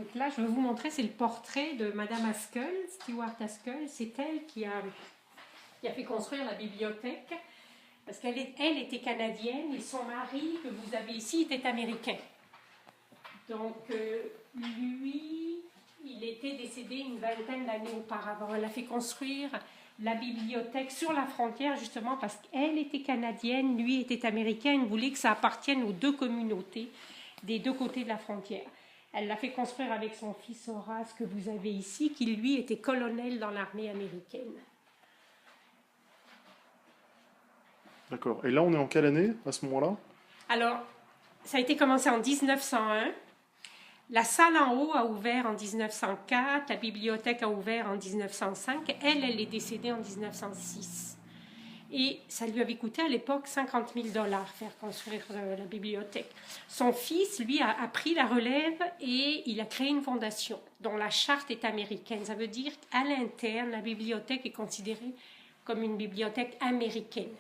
Donc là, je vais vous montrer, c'est le portrait de Madame Haskell, Stewart Haskell. C'est elle qui a fait construire la bibliothèque, parce elle était canadienne et son mari, que vous avez ici, était américain. Donc, lui, il était décédé une vingtaine d'années auparavant. Elle a fait construire la bibliothèque sur la frontière, justement, parce qu'elle était canadienne, lui était américain. Il voulait que ça appartienne aux deux communautés, des deux côtés de la frontière. Elle l'a fait construire avec son fils Horace, que vous avez ici, qui lui était colonel dans l'armée américaine. D'accord. Et là, on est en quelle année, à ce moment-là? Alors, ça a été commencé en 1901. La salle en haut a ouvert en 1904, la bibliothèque a ouvert en 1905. Elle est décédée en 1906. Et ça lui avait coûté à l'époque 50 000 $ faire construire la bibliothèque. Son fils, lui, a pris la relève et il a créé une fondation dont la charte est américaine. Ça veut dire qu'à l'interne, la bibliothèque est considérée comme une bibliothèque américaine.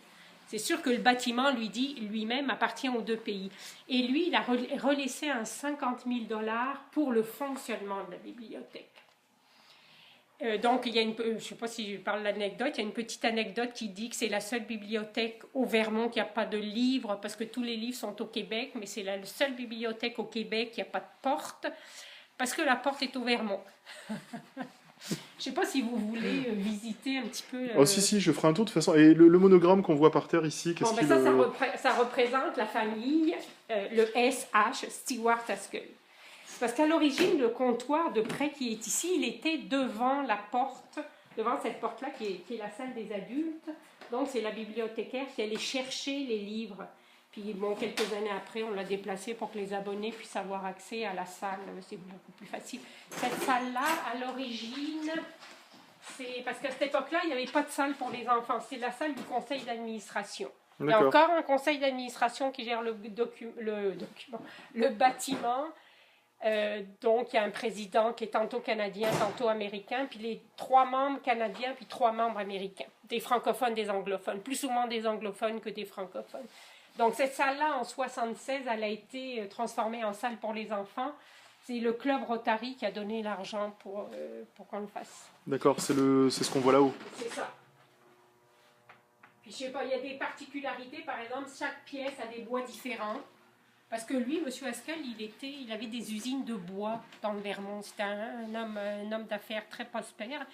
C'est sûr que le bâtiment, lui-même, appartient aux deux pays. Et lui, il a relaissé un 50 000 $ pour le fonctionnement de la bibliothèque. Donc, je ne sais pas si je parle de l'anecdote, il y a une petite anecdote qui dit que c'est la seule bibliothèque au Vermont qui n'a pas de livres, parce que tous les livres sont au Québec, mais c'est la seule bibliothèque au Québec qui n'a pas de porte, parce que la porte est au Vermont. Je ne sais pas si vous voulez visiter un petit peu... Oh, si, je ferai un tour de toute façon. Et le monogramme qu'on voit par terre ici, qu'est-ce qu'il... Ça représente la famille, le SH, Stewart Haskell. Parce qu'à l'origine, le comptoir de prêt qui est ici, il était devant la porte, devant cette porte-là qui est la salle des adultes. Donc, c'est la bibliothécaire qui allait chercher les livres. Puis, bon, quelques années après, on l'a déplacé pour que les abonnés puissent avoir accès à la salle. C'est beaucoup plus facile. Cette salle-là, à l'origine, c'est parce qu'à cette époque-là, il n'y avait pas de salle pour les enfants. C'est la salle du conseil d'administration. Il y a encore un conseil d'administration qui gère le bâtiment. Donc, il y a un président qui est tantôt canadien, tantôt américain, puis les 3 membres canadiens, puis 3 membres américains, des francophones, des anglophones, plus souvent des anglophones que des francophones. Donc, cette salle-là, en 1976, elle a été transformée en salle pour les enfants. C'est le club Rotary qui a donné l'argent pour qu'on le fasse. D'accord, c'est ce qu'on voit là-haut. C'est ça. Puis, je sais pas, il y a des particularités, par exemple, chaque pièce a des bois différents. Parce que lui, M. Haskell, il avait des usines de bois dans le Vermont. C'était un homme d'affaires très prospère.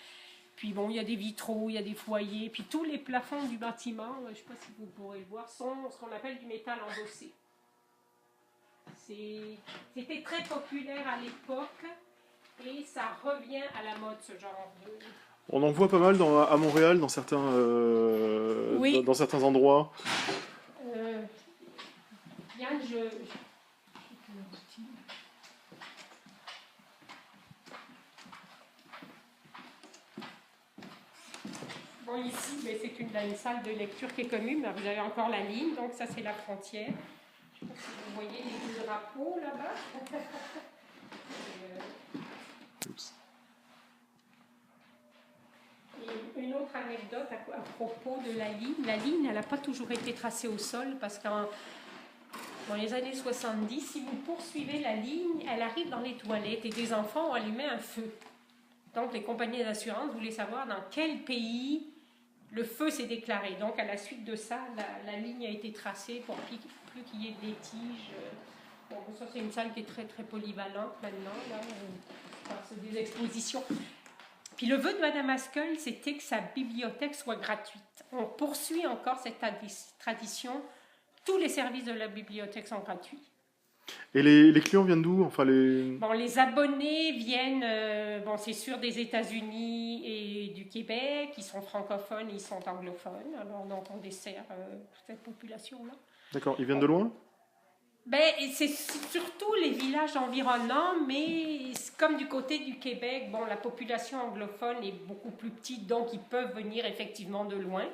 Puis bon, il y a des vitraux, il y a des foyers. Puis tous les plafonds du bâtiment, je ne sais pas si vous pourrez le voir, sont ce qu'on appelle du métal embossé. C'était très populaire à l'époque et ça revient à la mode, ce genre de... On en voit pas mal à Montréal, dans certains endroits. Yann, Bon, ici, c'est une salle de lecture qui est commune. Là, vous avez encore la ligne, donc ça, c'est la frontière. Je ne sais pas si vous voyez les deux drapeaux là-bas. Et une autre anecdote à propos de la ligne, elle n'a pas toujours été tracée au sol parce que dans les années 70, si vous poursuivez la ligne, elle arrive dans les toilettes et des enfants ont allumé un feu. Donc les compagnies d'assurance voulaient savoir dans quel pays le feu s'est déclaré. Donc à la suite de ça, la ligne a été tracée pour plus qu'il y ait des tiges. Bon, ça c'est une salle qui est très très polyvalente maintenant. Là, c'est des expositions. Puis le vœu de Mme Haskell, c'était que sa bibliothèque soit gratuite. On poursuit encore cette tradition. Tous les services de la bibliothèque sont gratuits. Et les clients viennent d'où? Bon, les abonnés viennent, c'est sûr, des États-Unis et du Québec. Ils sont francophones, ils sont anglophones. Alors, donc, on dessert toute cette population-là. D'accord. Ils viennent de loin? C'est surtout les villages environnants, mais comme du côté du Québec, bon, la population anglophone est beaucoup plus petite, donc ils peuvent venir effectivement de loin.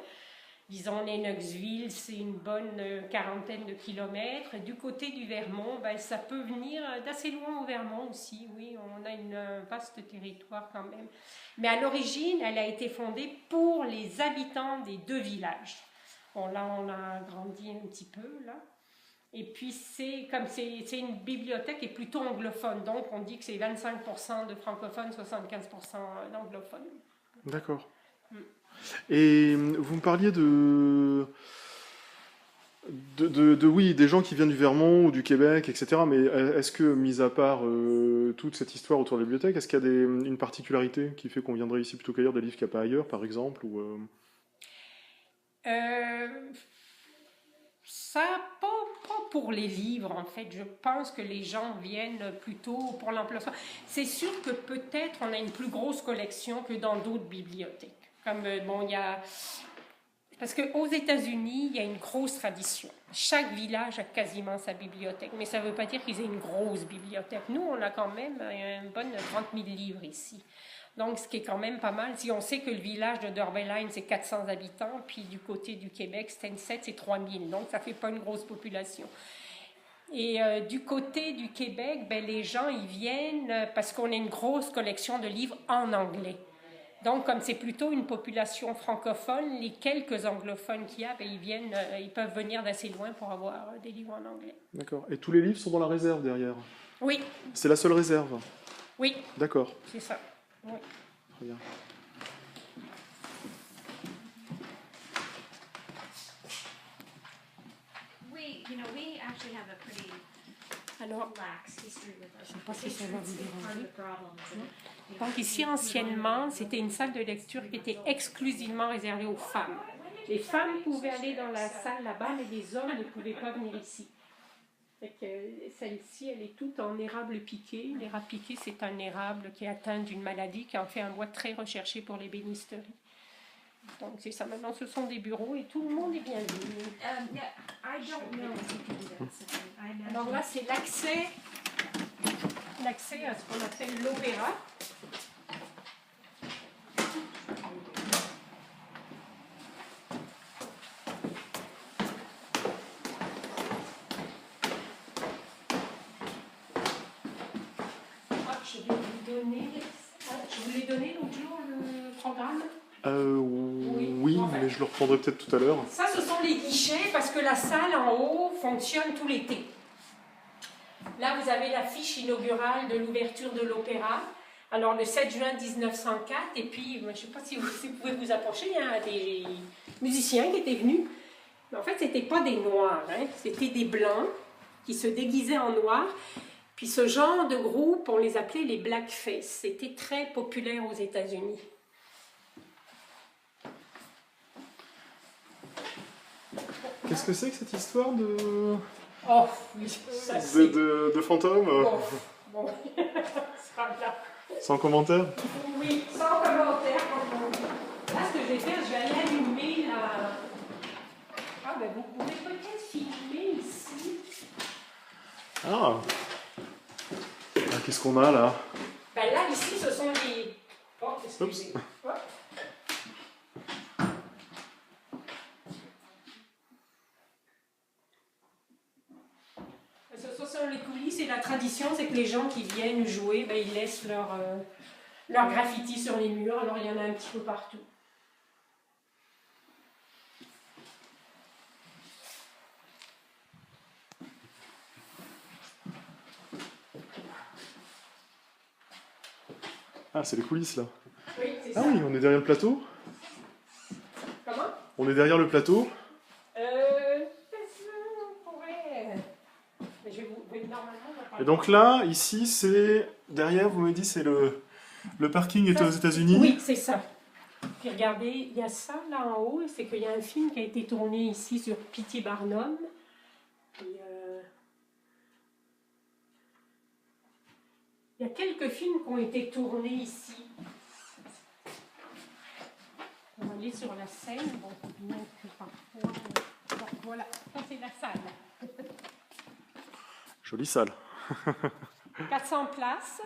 Disons, Lennoxville, c'est une bonne quarantaine de kilomètres. Du côté du Vermont, ça peut venir d'assez loin au Vermont aussi. Oui, on a un vaste territoire quand même. Mais à l'origine, elle a été fondée pour les habitants des deux villages. Bon, là, on a agrandi un petit peu, là. Et puis, c'est une bibliothèque qui est plutôt anglophone. Donc, on dit que c'est 25% de francophones, 75% d'anglophones. D'accord. Et vous me parliez oui, des gens qui viennent du Vermont ou du Québec, etc. Mais est-ce que, mis à part toute cette histoire autour de la bibliothèque, est-ce qu'il y a une particularité qui fait qu'on viendrait ici plutôt qu'ailleurs, des livres qu'il n'y a pas ailleurs, par exemple ou, Ça, pas pour les livres, en fait. Je pense que les gens viennent plutôt pour l'emplacement. C'est sûr que peut-être on a une plus grosse collection que dans d'autres bibliothèques. Comme, bon, il y a... Parce qu'aux États-Unis, il y a une grosse tradition. Chaque village a quasiment sa bibliothèque, mais ça ne veut pas dire qu'ils aient une grosse bibliothèque. Nous, on a quand même une bonne 30 000 livres ici. Donc, ce qui est quand même pas mal. Si on sait que le village de D'Orbeline, c'est 400 habitants, puis du côté du Québec, Stensted, c'est 3000. Donc, ça ne fait pas une grosse population. Et du côté du Québec, ben, les gens, ils viennent parce qu'on a une grosse collection de livres en anglais. Donc, comme c'est plutôt une population francophone, les quelques anglophones qu'il y a, ben, ils peuvent venir d'assez loin pour avoir des livres en anglais. D'accord. Et tous les livres sont dans la réserve derrière? Oui. C'est la seule réserve? Oui. D'accord. C'est ça. Oui. Très bien. We actually have a pretty Alors, lax history with us. je ne sais pas si ça va vous déranger. Donc ici, anciennement, c'était une salle de lecture qui était exclusivement réservée aux femmes. Les femmes pouvaient aller dans la salle là-bas, mais les hommes ne pouvaient pas venir ici. Celle-ci, elle est toute en érable piqué. L'érable piqué, c'est un érable qui est atteint d'une maladie qui en fait un bois très recherché pour l'ébénisterie. Donc c'est ça. Maintenant, ce sont des bureaux et tout le monde est bienvenu. Alors là, c'est l'accès à ce qu'on appelle l'opéra. Je vous l'ai donné l'autre jour, le programme. Oui, mais je le reprendrai peut-être tout à l'heure. Ça, ce sont les guichets parce que la salle en haut fonctionne tout l'été. Là, vous avez l'affiche inaugurale de l'ouverture de l'opéra. Alors, le 7 juin 1904, et puis, je ne sais pas si vous pouvez vous approcher, il y a des musiciens qui étaient venus. Mais en fait, ce n'étaient pas des noirs, hein, c'était des blancs qui se déguisaient en noir. Puis ce genre de groupe, on les appelait les blackface. C'était très populaire aux États-Unis. Qu'est-ce que c'est que cette histoire de... Oh, oui, ça c'est... de fantômes Bon, ça là. Sans commentaire? Oui, sans commentaire. Là, ce que je vais faire, je vais aller allumer la... Ah, ben vous pouvez peut-être filmer ici. Ah, qu'est-ce qu'on a là? Ben là, ici, ce sont les... Oh, excusez. Hop. Ce sont les coulisses et la tradition, c'est que les gens qui viennent jouer, ben, ils laissent leur graffiti sur les murs. Alors, il y en a un petit peu partout. Ah, c'est les coulisses là. Oui, c'est Ah ça. oui, on est derrière le plateau. Comment? On est derrière le plateau. On pourrait... Mais je vais vous... Oui, normalement, on va parler. Et donc là, ici, c'est... Derrière, vous me dites, c'est le parking est aux États-Unis. Oui, c'est ça. Puis regardez, il y a ça là en haut, c'est qu'il y a un film qui a été tourné ici sur P.T. Barnum. Et, il y a quelques films qui ont été tournés ici. On va aller sur la scène. Bon, bien que parfois... Bon, voilà, ça c'est la salle. Jolie salle. 400 places.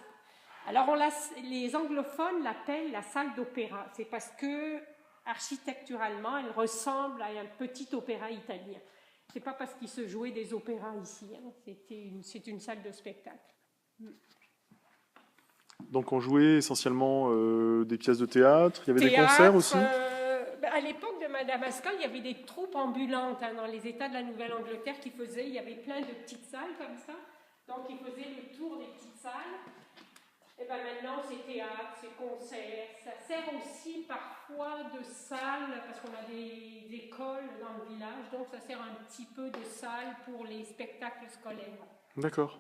Alors, les anglophones l'appellent la salle d'opéra. C'est parce que, architecturalement, elle ressemble à un petit opéra italien. C'est pas parce qu'il se jouait des opéras ici. Hein. C'est une salle de spectacle. Donc on jouait essentiellement des pièces de théâtre. Il y avait des concerts aussi. À l'époque de ma Madagascar, il y avait des troupes ambulantes hein, dans les États de la Nouvelle-Angleterre qui faisaient, il y avait plein de petites salles comme ça, donc ils faisaient le tour des petites salles. Et bien maintenant, c'est théâtre, c'est concert, ça sert aussi parfois de salle, parce qu'on a des écoles dans le village, donc ça sert un petit peu de salle pour les spectacles scolaires. D'accord.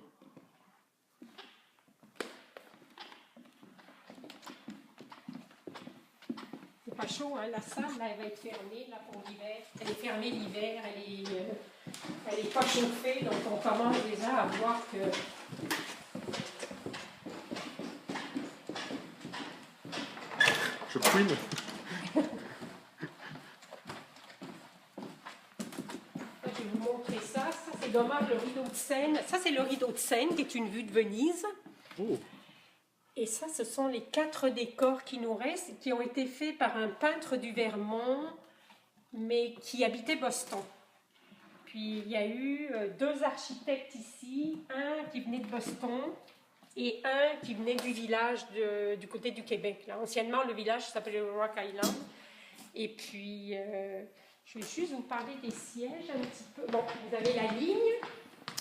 C'est pas chaud, hein, la salle, là, elle va être fermée là, pour l'hiver. Elle est fermée l'hiver, elle est pas chauffée, donc on commence déjà à voir que... Je fouine. Je vais vous montrer ça. Ça, c'est dommage, le rideau de Seine. Ça, c'est le rideau de Seine, qui est une vue de Venise. Oh. Et ça, ce sont les 4 décors qui nous restent, qui ont été faits par un peintre du Vermont, mais qui habitait Boston. Puis, il y a eu 2 architectes ici, un qui venait de Boston et un qui venait du village du côté du Québec. Là. Anciennement, le village s'appelait Rock Island. Et puis, je vais juste vous parler des sièges un petit peu. Bon, vous avez la ligne,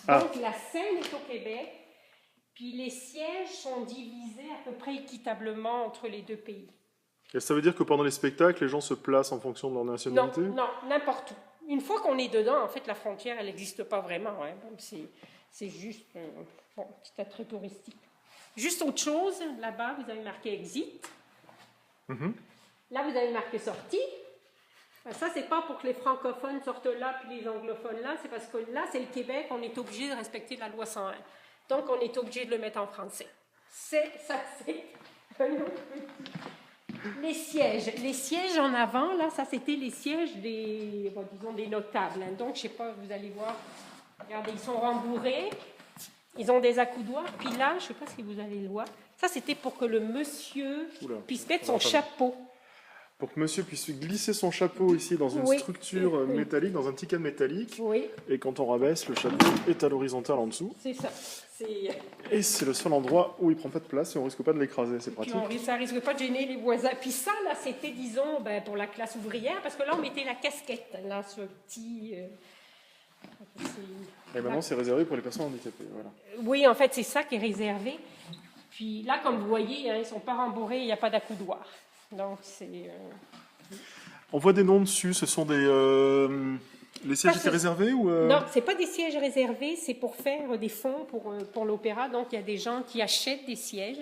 donc la Seine est au Québec. Puis les sièges sont divisés à peu près équitablement entre les 2 pays. Et ça veut dire que pendant les spectacles, les gens se placent en fonction de leur nationalité? Non, n'importe où. Une fois qu'on est dedans, en fait, la frontière, elle n'existe pas vraiment. Hein. C'est juste un petit attrait touristique. Juste autre chose, là-bas, vous avez marqué exit. Là, vous avez marqué sortie. Ça, c'est pas pour que les francophones sortent là, puis les anglophones là. C'est parce que là, c'est le Québec, on est obligé de respecter la loi 101. Donc, on est obligé de le mettre en français. C'est un autre petit. Les sièges en avant, là, ça, c'était les sièges des notables. Hein. Donc, je sais pas, vous allez voir. Regardez, ils sont rembourrés. Ils ont des accoudoirs. Puis là, je sais pas si vous allez le voir. Ça, c'était pour que le monsieur puisse mettre son chapeau. Pour que monsieur puisse glisser son chapeau ici dans une structure métallique, dans un petit cadre métallique. Oui. Et quand on rabaisse, le chapeau est à l'horizontale en dessous. C'est ça. Et c'est le seul endroit où il prend pas de place et on risque pas de l'écraser. C'est pratique. Puis ça risque pas de gêner les voisins. Puis ça, là, c'était, disons, pour la classe ouvrière, parce que là, on mettait la casquette, là, ce petit... Et maintenant, c'est réservé pour les personnes handicapées. Voilà. Oui, en fait, c'est ça qui est réservé. Puis là, comme vous voyez, hein, ils ne sont pas rembourrés, il n'y a pas d'accoudoir. Donc, c'est... On voit des noms dessus, ce sont des... Les sièges étaient réservés ou Non, ce n'est pas des sièges réservés, c'est pour faire des fonds pour l'opéra. Donc, il y a des gens qui achètent des sièges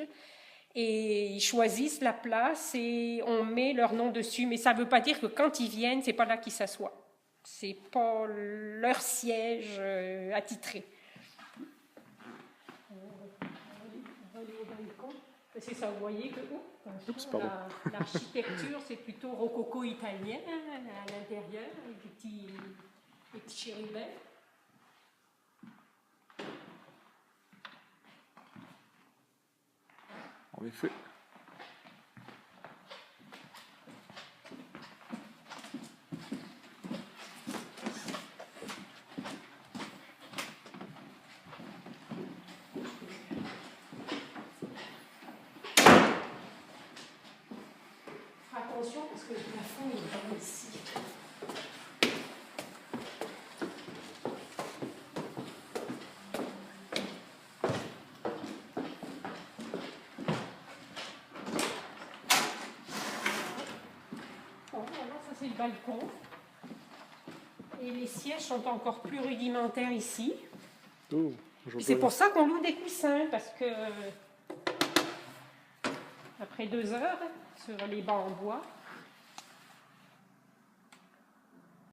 et ils choisissent la place et on met leur nom dessus. Mais ça ne veut pas dire que quand ils viennent, ce n'est pas là qu'ils s'assoient. Ce n'est pas leur siège attitré. On va aller au balcon. C'est ça, vous voyez que l'architecture, c'est plutôt rococo italien à l'intérieur, avec des petits chérubins. En effet. Attention parce que le plafond est vraiment ici. Bon, alors ça c'est le balcon. Et les sièges sont encore plus rudimentaires ici. Oh, c'est pour ça qu'on loue des coussins, parce que après 2 heures sur les bancs en bois,